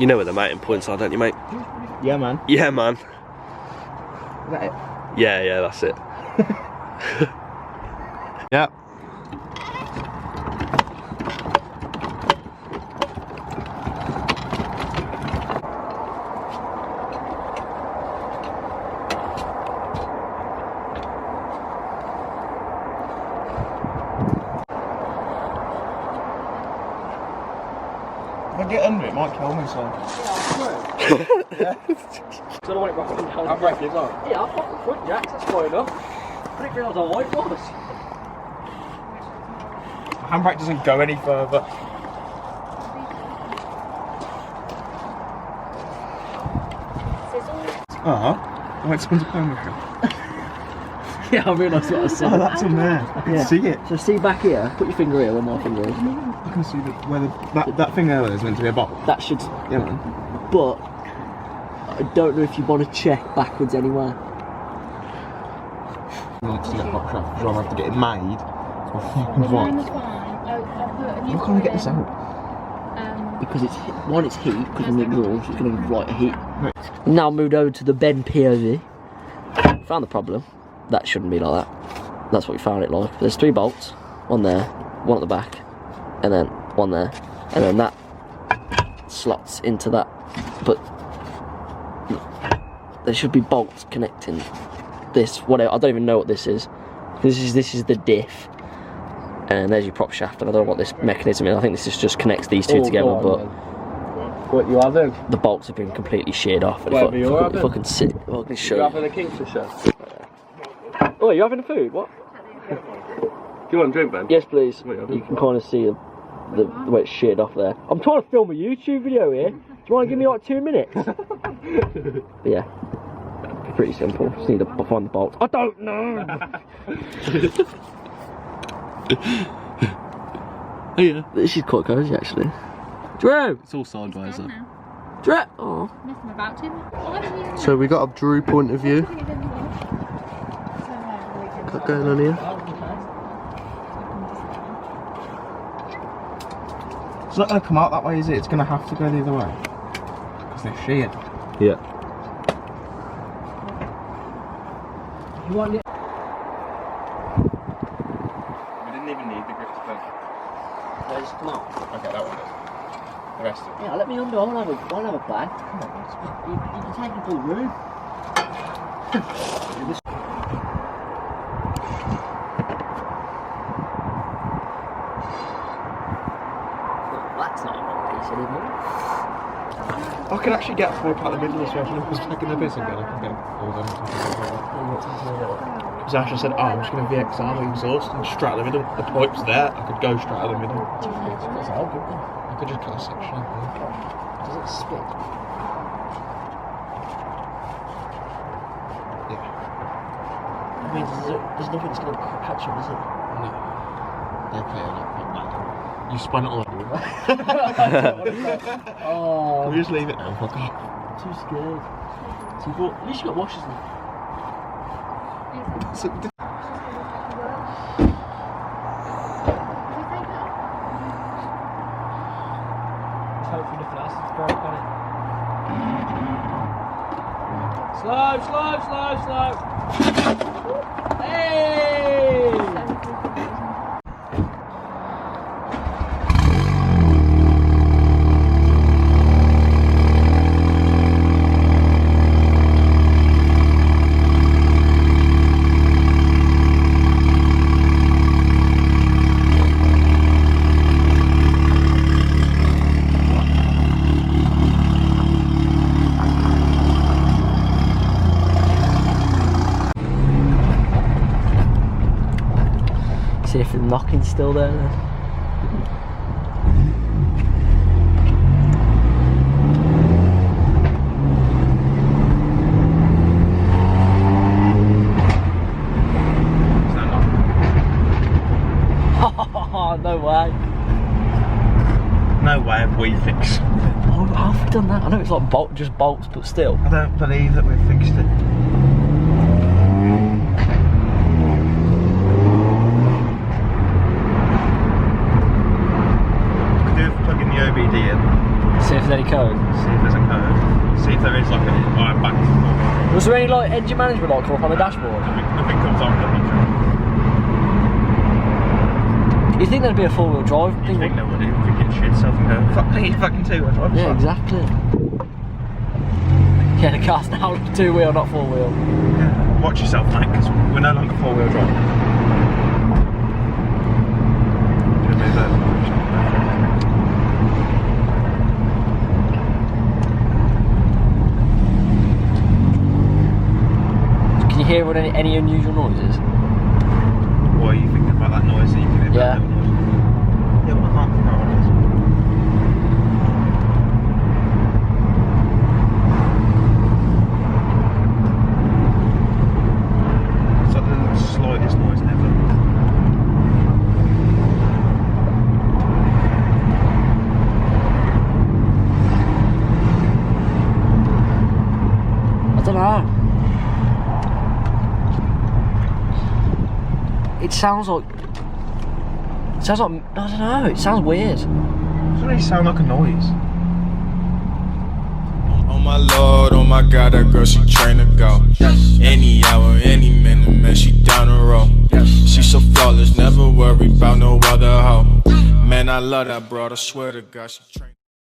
You know where the mounting points are, don't you, mate? Yeah, man. Yeah, man. Is that it? Yeah, that's it. Yeah. If I get under it, it might kill me, so. Yeah. So I want it rocking down. I'll break it as well. Yeah, I'll pop the front jacks, that's fine enough. I didn't realise how wide it was. My handbrake doesn't go any further. Wait, someone's playing with you. Yeah, I realised what I said. Oh, that's on there. I can see it. So see back here, put your finger here where my finger is. I can see where that thing there is meant to be a box. That should... Yeah, man. But I don't know if you want to check backwards anywhere. I want to see that box shop, because I'll have to get it made. So what? How can I get this out? Because it's heat, because of the exhaust, it's going to give right heat. Right. Now moved over to the bend POV. Found the problem. That shouldn't be like that. That's what we found it like. There's 3 bolts, one there, one at the back, and then one there, and then that slots into that. But there should be bolts connecting this, whatever. I don't even know what this is. This is the diff, and there's your prop shaft. And I don't know what this mechanism is. I think this just connects these two together. But what you having? the bolts have been completely sheared off. And Whatever you're if I can sit, I can show You you. having a Kingfisher? Oh, you having food? What? Do you want a drink, Ben? Yes, please. You can kind of see the way it's sheared off there. I'm trying to film a YouTube video here. Do you want to give me like 2 minutes? But yeah, pretty simple. Just need to find the bolts. I don't know. Oh yeah. This is quite cozy actually. Drew. It's all side visor. Drew. Oh. Nothing about him. So we got a Drew point of view. What's going on here? It's not going to come out that way, is it? It's going to have to go the other way. Because they're sheared. Yeah. You want it? We didn't even need the grip to pin. No, just come out. Okay, that one does. The rest of it. Yeah, let me under. I won't have a plan. You can take the full room. That's not a one piece anymore. I can actually get 4 out the middle as well. If I was taking the bits again, I can get all them. Because Asher said, I'm just going to VXR the exhaust and straight out the middle. The pipe's there, I could go straight out the middle. I could just cut a section. Does it spit? Yeah. I mean, there's nothing that's going to catch up, is it? No. They're playing like that. You spun it all over. Oh, Can we just leave it now? Fuck off. too scared. So you thought, at least you got washers now. So, Hopefully nothing else is broke on it. Slow. Hey! See if the knocking's still there then. Oh, no way. no way have we fixed. Oh, how have we done that? I know it's like just bolts, but still. I don't believe that we've fixed it. Was there any like engine management light come up on the dashboard? Nothing comes on. You think there'd be a four-wheel drive thing? I think there would. You think it's shit self-contained. Fuck me, fucking two-wheel drive. Yeah, exactly. Yeah, the car's now two-wheel, not four-wheel. Yeah. Watch yourself, mate, because we're no longer four-wheel drive. Can you hear any unusual noises? What are you thinking about that noise that you can hear? Yeah. Yeah, well, I can't figure out what it is. It's like the slightest noise ever. I don't know. It sounds like, I don't know, it sounds weird. It doesn't really sound like a noise. Oh my lord, oh my god, that girl, she train to go. Any hour, any minute, man, she down the road. She so flawless, never worry about no other hoe. Man, I love that broad, I swear to God, she train.